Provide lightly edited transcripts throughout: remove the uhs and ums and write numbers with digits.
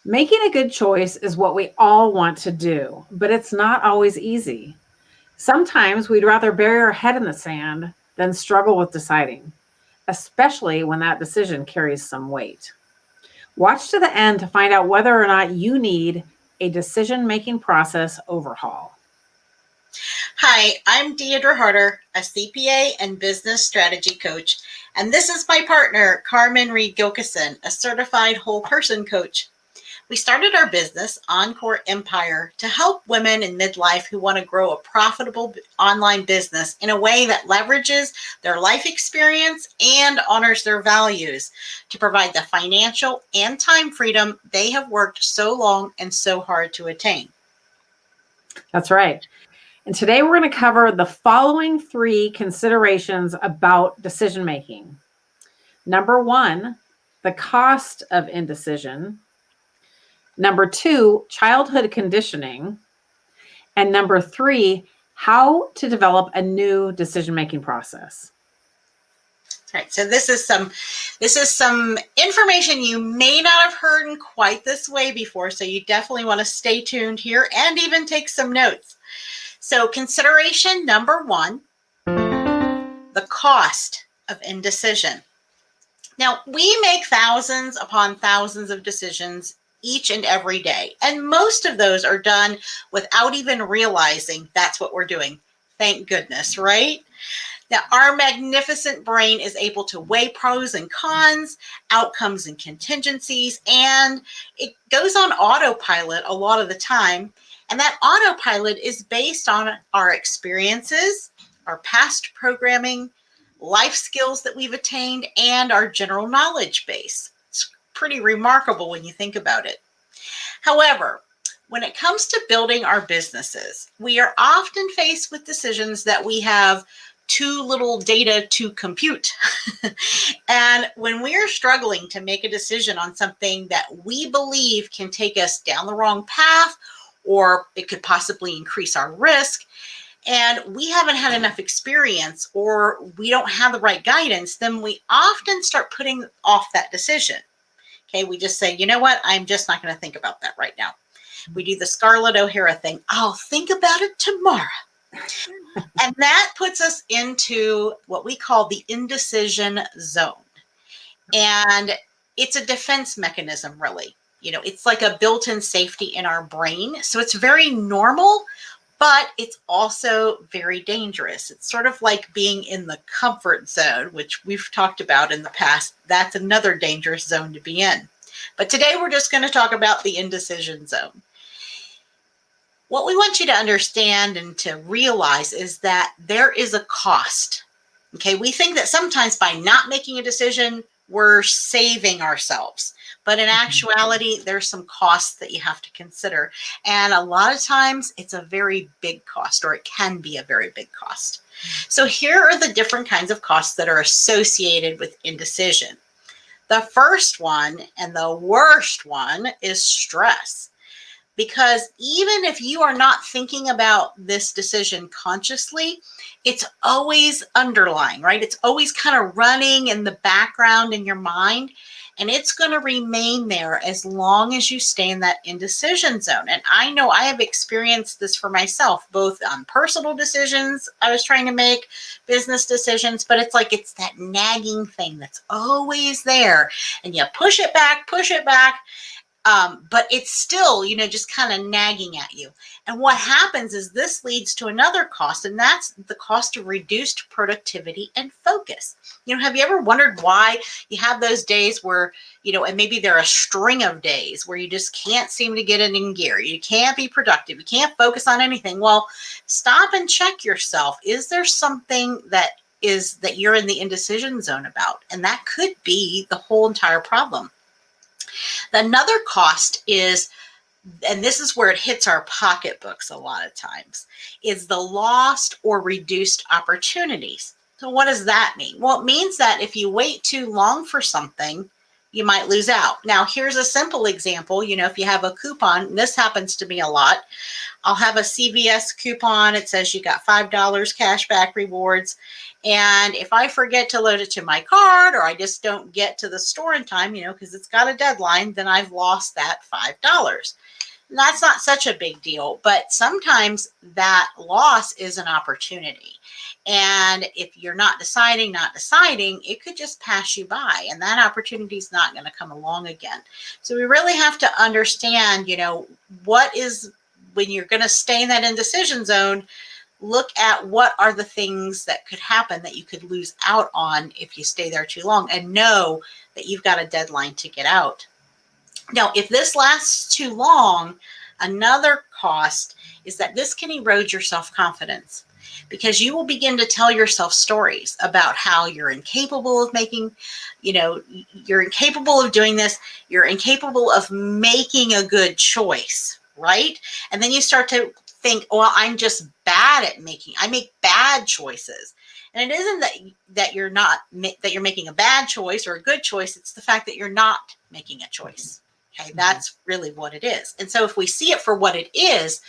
Making a good choice is what we all want to do, but it's not always easy. Sometimes we'd rather bury our head in the sand than struggle with deciding, especially when that decision carries some weight. Watch to the end to find out whether or not you need a decision making process overhaul. Hi, I'm Deidre Harder, a CPA and business strategy coach, and this is my partner, Carmen Reed Gilkison, a certified whole person coach. We started our business, Encore Empire, to help women in midlife who want to grow a profitable online business in a way that leverages their life experience and honors their values to provide the financial and time freedom they have worked so long and so hard to attain. That's right. And today we're going to cover the following three considerations about decision making. Number one, the cost of indecision. Number two, childhood conditioning. And number three, how to develop a new decision making process. All right, so this is some information you may not have heard in quite this way before, so you definitely want to stay tuned here and even take some notes. So consideration number one, the cost of indecision. Now, we make thousands upon thousands of decisions each and every day, and most of those are done without even realizing that's what we're doing. Thank goodness, right? Now, our magnificent brain is able to weigh pros and cons, outcomes and contingencies, and it goes on autopilot a lot of the time. And that autopilot is based on our experiences, our past programming, life skills that we've attained, and our general knowledge base. It's pretty remarkable when you think about it. However, when it comes to building our businesses, we are often faced with decisions that we have too little data to compute. And when we are struggling to make a decision on something that we believe can take us down the wrong path, or it could possibly increase our risk, and we haven't had enough experience or we don't have the right guidance, then we often start putting off that decision. Okay, we just say, you know what, I'm just not going to think about that right now. We do the Scarlett O'Hara thing. I'll think about it tomorrow. And that puts us into what we call the indecision zone. And it's a defense mechanism, really. You know, it's like a built-in safety in our brain. So it's very normal, but it's also very dangerous. It's sort of like being in the comfort zone, which we've talked about in the past. That's another dangerous zone to be in. But today we're just going to talk about the indecision zone. What we want you to understand and to realize is that there is a cost. Okay, we think that sometimes by not making a decision, we're saving ourselves. But in actuality, there's some costs that you have to consider. And a lot of times it's a very big cost, or it can be a very big cost. So here are the different kinds of costs that are associated with indecision. The first one and the worst one is stress. Because even if you are not thinking about this decision consciously, it's always underlying, right? It's always kind of running in the background in your mind, and it's going to remain there as long as you stay in that indecision zone. And I know I have experienced this for myself, both on personal decisions I was trying to make, business decisions, but it's like it's that nagging thing that's always there, and you push it back, but it's still, just kind of nagging at you. And what happens is this leads to another cost, and that's the cost of reduced productivity and focus. Have you ever wondered why you have those days where, and maybe there are a string of days where you just can't seem to get it in gear. You can't be productive. You can't focus on anything. Well, stop and check yourself. Is there something that you're in the indecision zone about? And that could be the whole entire problem. Another cost is, and this is where it hits our pocketbooks a lot of times, is the lost or reduced opportunities. So what does that mean? Well, it means that if you wait too long for something, you might lose out. Now, here's a simple example. If you have a coupon, and this happens to me a lot, I'll have a CVS coupon. It says you got $5 cash back rewards. And if I forget to load it to my card, or I just don't get to the store in time, because it's got a deadline, then I've lost that $5. And that's not such a big deal, but sometimes that loss is an opportunity. And if you're not deciding, it could just pass you by, and that opportunity is not going to come along again. So we really have to understand, when you're going to stay in that indecision zone, look at what are the things that could happen that you could lose out on if you stay there too long, and know that you've got a deadline to get out. Now, if this lasts too long, another cost is that this can erode your self-confidence, because you will begin to tell yourself stories about how you're incapable of you're incapable of doing this, you're incapable of making a good choice, right? And then you start to think, well, I'm just bad at I make bad choices. And it isn't that you're making a bad choice or a good choice, it's the fact that you're not making a choice. Okay, that's really what it is. And so if we see it for what it is,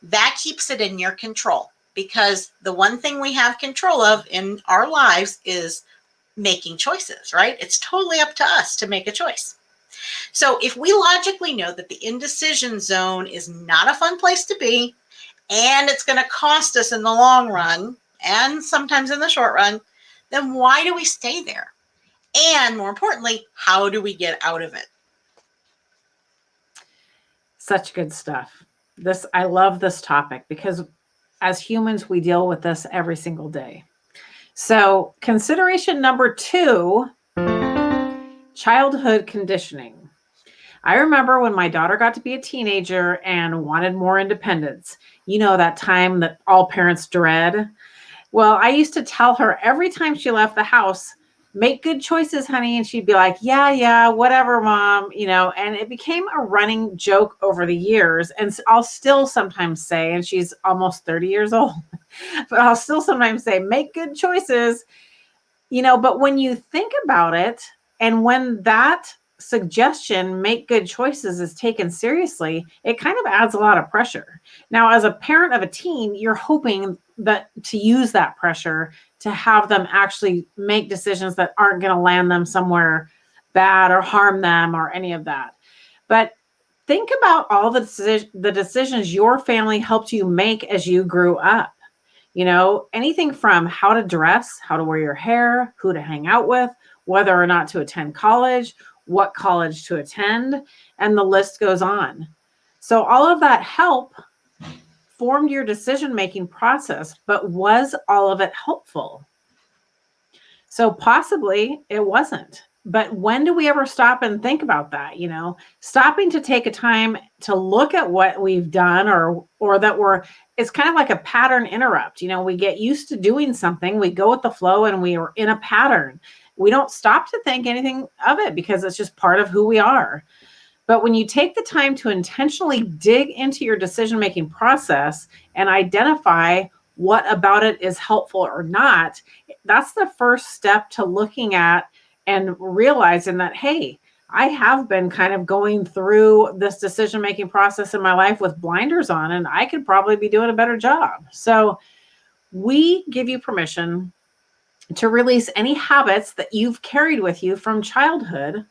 that keeps it in your control, because the one thing we have control of in our lives is making choices, right? It's totally up to us to make a choice. So if we logically know that the indecision zone is not a fun place to be, and it's going to cost us in the long run, and sometimes in the short run, then why do we stay there? And more importantly, how do we get out of it? Such good stuff. I love this topic, because as humans, we deal with this every single day. So, consideration number 2, childhood conditioning. I remember when my daughter got to be a teenager and wanted more independence. That time that all parents dread. Well, I used to tell her every time she left the house, make good choices, honey. And she'd be like, yeah, whatever, mom, and it became a running joke over the years. And I'll still sometimes say, and she's almost 30 years old, but I'll still sometimes say, make good choices, but when you think about it, and when that suggestion, make good choices, is taken seriously, it kind of adds a lot of pressure. Now, as a parent of a teen, you're hoping that to use that pressure to have them actually make decisions that aren't going to land them somewhere bad or harm them or any of that. But think about all the decisions your family helped you make as you grew up. Anything from how to dress, how to wear your hair, who to hang out with, whether or not to attend college, what college to attend, and the list goes on. So all of that help formed your decision-making process, but was all of it helpful? So possibly it wasn't. But when do we ever stop and think about that? Stopping to take a time to look at what we've done, or that it's kind of like a pattern interrupt. We get used to doing something, we go with the flow, and we are in a pattern. We don't stop to think anything of it because it's just part of who we are. But when you take the time to intentionally dig into your decision-making process and identify what about it is helpful or not, that's the first step to looking at and realizing that, hey, I have been kind of going through this decision-making process in my life with blinders on, and I could probably be doing a better job. So we give you permission to release any habits that you've carried with you from childhood,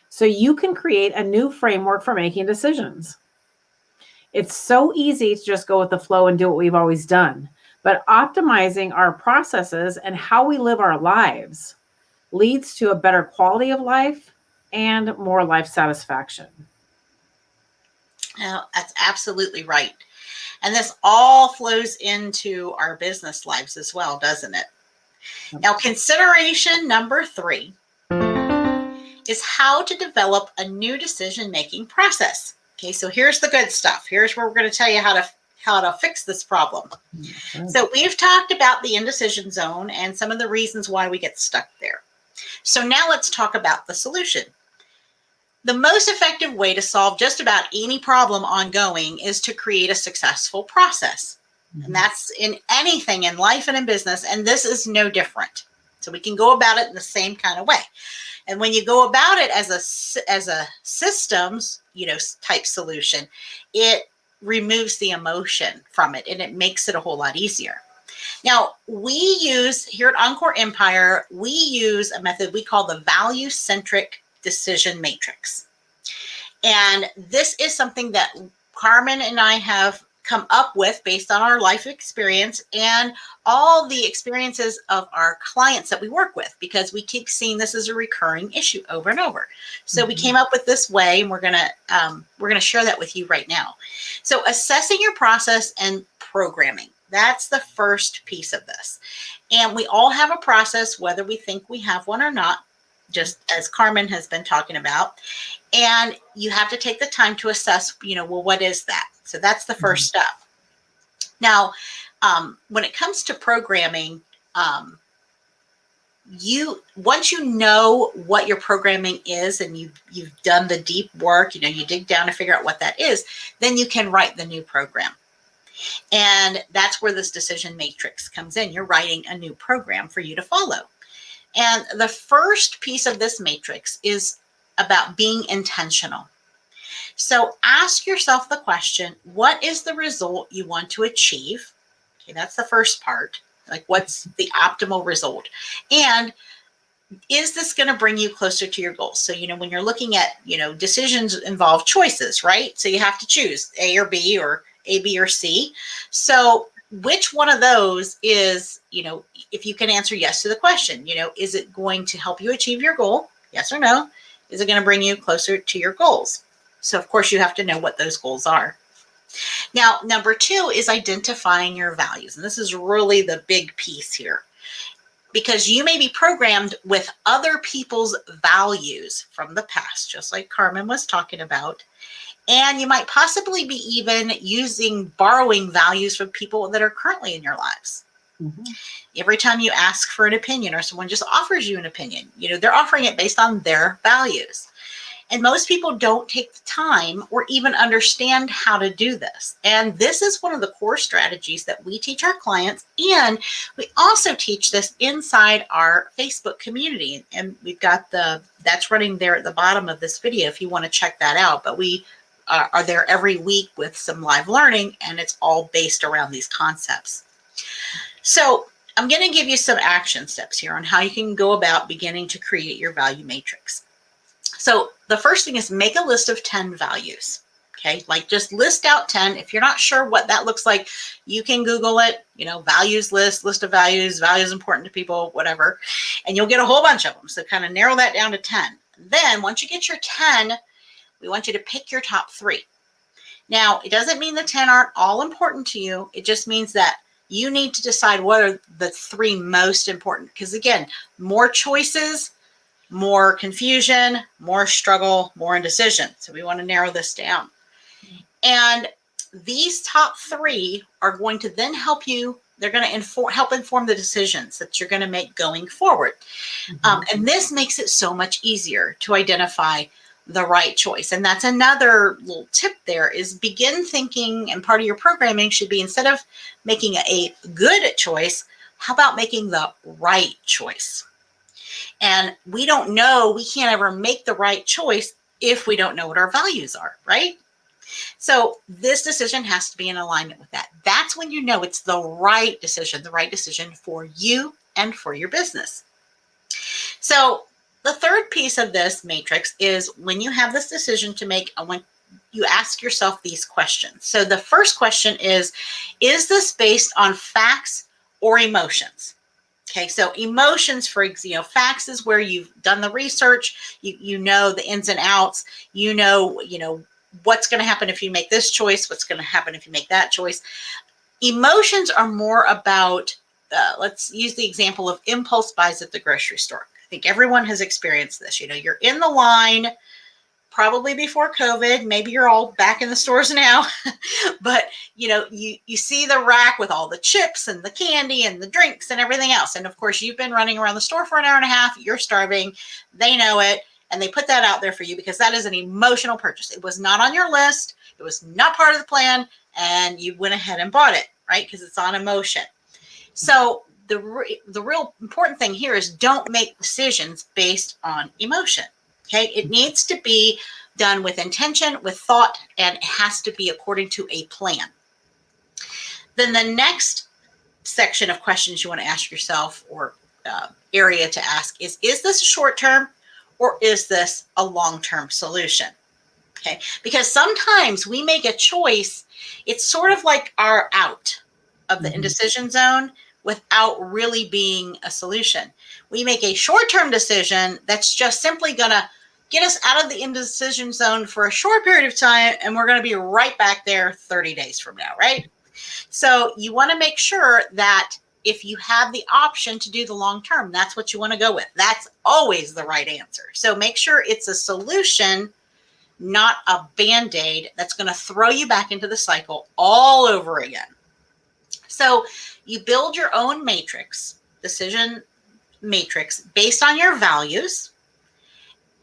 so you can create a new framework for making decisions. It's so easy to just go with the flow and do what we've always done, but optimizing our processes and how we live our lives leads to a better quality of life and more life satisfaction. Now, that's absolutely right. And this all flows into our business lives as well, doesn't it? Now, consideration number 3 is how to develop a new decision-making process. Okay, so here's the good stuff. Here's where we're going to tell you how to fix this problem. Okay. So we've talked about the indecision zone and some of the reasons why we get stuck there. So now let's talk about the solution. The most effective way to solve just about any problem ongoing is to create a successful process. And that's in anything in life and in business, and this is no different. So we can go about it in the same kind of way. And when you go about it as a systems, type solution, it removes the emotion from it and it makes it a whole lot easier. Now, we use here at Encore Empire, we use a method we call the value-centric decision matrix. And this is something that Carmen and I have come up with based on our life experience and all the experiences of our clients that we work with, because we keep seeing this as a recurring issue over and over. So we came up with this way, and we're gonna share that with you right now. So assessing your process and programming, that's the first piece of this. And we all have a process, whether we think we have one or not, just as Carmen has been talking about. And you have to take the time to assess, well, what is that? So that's the first step. Now, when it comes to programming, once you know what your programming is and you've done the deep work, you dig down to figure out what that is, then you can write the new program. And that's where this decision matrix comes in. You're writing a new program for you to follow. And the first piece of this matrix is about being intentional. So ask yourself the question, what is the result you want to achieve? Okay, that's the first part. Like, what's the optimal result? And is this going to bring you closer to your goals? So, when you're looking at, decisions involve choices, right? So you have to choose A or B, or A, B, or C. So which one of those is, if you can answer yes to the question, is it going to help you achieve your goal? Yes or no? Is it going to bring you closer to your goals? So of course you have to know what those goals are. Now, number 2 is identifying your values. And this is really the big piece here, because you may be programmed with other people's values from the past, just like Carmen was talking about. And you might possibly be even borrowing values from people that are currently in your lives. Every time you ask for an opinion or someone just offers you an opinion, they're offering it based on their values. And most people don't take the time or even understand how to do this. And this is one of the core strategies that we teach our clients. And we also teach this inside our Facebook community. And we've got that's running there at the bottom of this video if you want to check that out. But we are there every week with some live learning, and it's all based around these concepts. So I'm going to give you some action steps here on how you can go about beginning to create your value matrix. So the first thing is make a list of 10 values. Okay, like just list out 10. If you're not sure what that looks like, you can Google it, values list of values important to people, whatever, and you'll get a whole bunch of them. So kind of narrow that down to 10. Then once you get your 10, we want you to pick your top 3. Now, it doesn't mean the 10 aren't all important to you. It just means that you need to decide what are the 3 most important. Because again, more choices, more confusion, more struggle, more indecision. So we want to narrow this down. And these top 3 are going to then help you. They're going to help inform the decisions that you're going to make going forward. And this makes it so much easier to identify the right choice. And that's another little tip there, is begin thinking, and part of your programming should be, instead of making a good choice, how about making the right choice? And we can't ever make the right choice if we don't know what our values are, right? So this decision has to be in alignment with that. That's when you know it's the right decision for you and for your business. So the third piece of this matrix is, when you have this decision to make, when you ask yourself these questions. So the first question is this based on facts or emotions? Okay, so emotions, facts is where you've done the research, you know the ins and outs, you know what's going to happen if you make this choice, what's going to happen if you make that choice. Emotions are more about, let's use the example of impulse buys at the grocery store. I think everyone has experienced this. You're in the line, probably before COVID. Maybe you're all back in the stores now, but you see the rack with all the chips and the candy and the drinks and everything else. And of course, you've been running around the store for an hour and a half. You're starving. They know it. And they put that out there for you because that is an emotional purchase. It was not on your list. It was not part of the plan. And you went ahead and bought it, right? Because it's on emotion. So the real important thing here is don't make decisions based on emotion. Okay, it needs to be done with intention, with thought, and it has to be according to a plan. Then the next section of questions you want to ask yourself, or area to ask, is this a short-term or is this a long-term solution? Okay, because sometimes we make a choice, it's sort of like our out of the indecision zone without really being a solution. We make a short-term decision that's just simply going to get us out of the indecision zone for a short period of time, and we're going to be right back there 30 days from now, right? So you want to make sure that if you have the option to do the long term, that's what you want to go with. That's always the right answer. So make sure it's a solution, not a Band-Aid that's going to throw you back into the cycle all over again. So you build your own matrix, decision matrix, based on your values.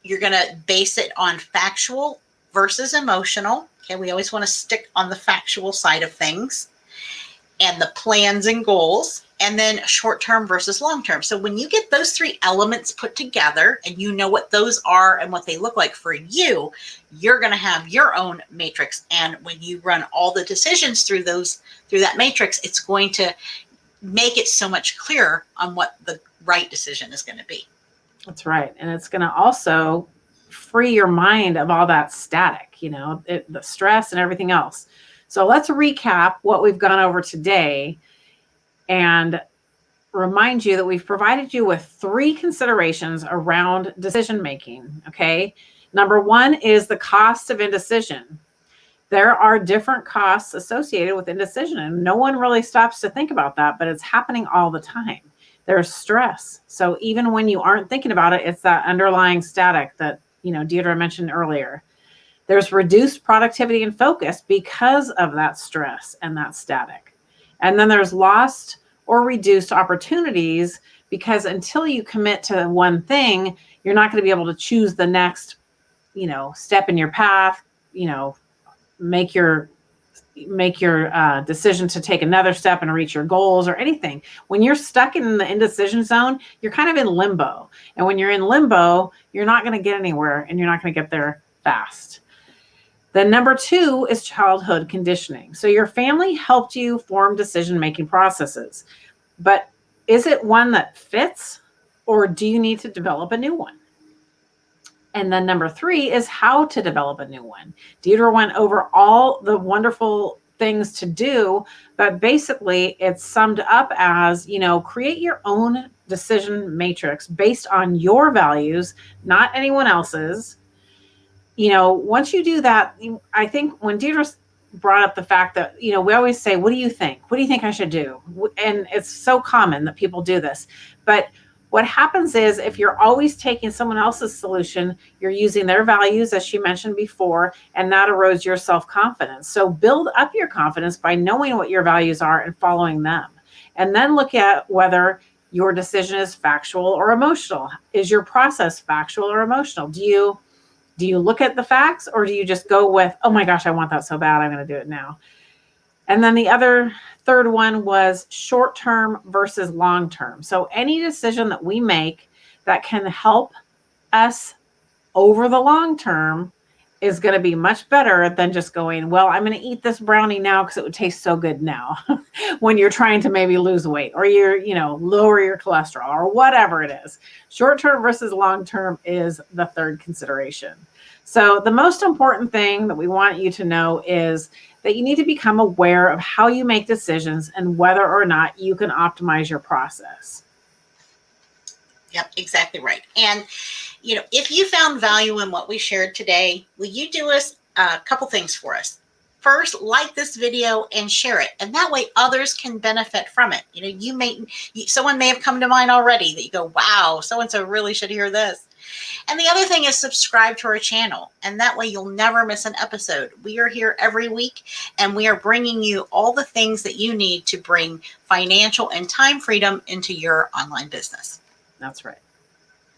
You're going to base it on factual versus emotional. Okay, we always want to stick on the factual side of things, and the plans and goals, and then short-term versus long-term. So when you get those three elements put together and you know what those are and what they look like for you, you're going to have your own matrix. And when you run all the decisions through that matrix, it's going to make it so much clearer on what the right decision is going to be. That's right. And it's going to also free your mind of all that static, the stress and everything else. So let's recap what we've gone over today and remind you that we've provided you with 3 considerations around decision making. Okay. Number 1 is the cost of indecision. There are different costs associated with indecision, and no one really stops to think about that, but it's happening all the time. There's stress. So even when you aren't thinking about it, it's that underlying static that, Deidre mentioned earlier. There's reduced productivity and focus because of that stress and that static. And then there's lost or reduced opportunities because until you commit to one thing, you're not going to be able to choose the next, step in your path, make your decision to take another step and reach your goals or anything. When you're stuck in the indecision zone, you're kind of in limbo. And when you're in limbo, you're not going to get anywhere and you're not going to get there fast. Then number 2 is childhood conditioning. So your family helped you form decision-making processes, but is it one that fits, or do you need to develop a new one? And then number 3 is how to develop a new one. Deidre went over all the wonderful things to do, but basically it's summed up as, create your own decision matrix based on your values, not anyone else's. Once you do that, I think when Deidre brought up the fact that, we always say, what do you think? What do you think I should do? And it's so common that people do this. But what happens is if you're always taking someone else's solution, you're using their values, as she mentioned before, and that erodes your self-confidence. So build up your confidence by knowing what your values are and following them. And then look at whether your decision is factual or emotional. Is your process factual or emotional? Do you look at the facts, or do you just go with, oh my gosh, I want that so bad, I'm going to do it now? And then the third one was short-term versus long-term. So any decision that we make that can help us over the long term is going to be much better than just going, well, I'm going to eat this brownie now because it would taste so good now when you're trying to maybe lose weight or you're, lower your cholesterol or whatever it is. Short-term versus long-term is the third consideration. So the most important thing that we want you to know is that you need to become aware of how you make decisions and whether or not you can optimize your process. Yep, exactly right. And, if you found value in what we shared today, will you do us a couple things for us? First, like this video and share it. And that way others can benefit from it. Someone may have come to mind already that you go, wow, so-and-so really should hear this. And the other thing is subscribe to our channel. And that way you'll never miss an episode. We are here every week and we are bringing you all the things that you need to bring financial and time freedom into your online business. That's right.